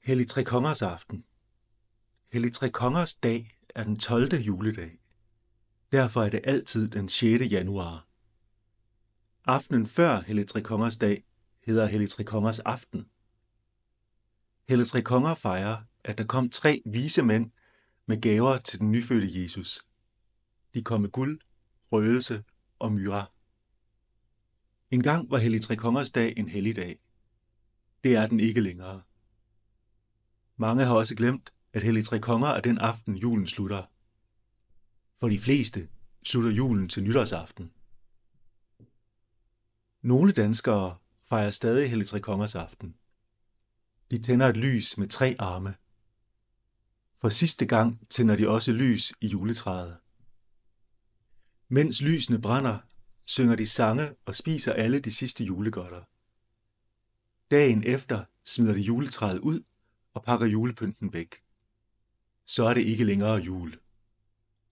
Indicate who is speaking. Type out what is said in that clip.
Speaker 1: Helligtrekongers aften. Helligtrekongers dag er den 12. juledag. Derfor er det altid den 6. januar. Aftenen før Helligtrekongers dag hedder Helligtrekongers aften. Helligtrekonger fejrer, at der kom 3 vise mænd med gaver til den nyfødte Jesus. De kom med guld, røgelse og myrra. En gang var Helligtrekongers dag en helligdag. Det er den ikke længere. Mange har også glemt, at Helligtrekonger er den aften, julen slutter. For de fleste slutter julen til nytårsaften. Nogle danskere fejrer stadig Helligtrekongers aften. De tænder et lys med 3 arme. For sidste gang tænder de også lys i juletræet. Mens lysene brænder, synger de sange og spiser alle de sidste julegodter. Dagen efter smider de juletræet ud og pakker julepynten væk. Så er det ikke længere jul.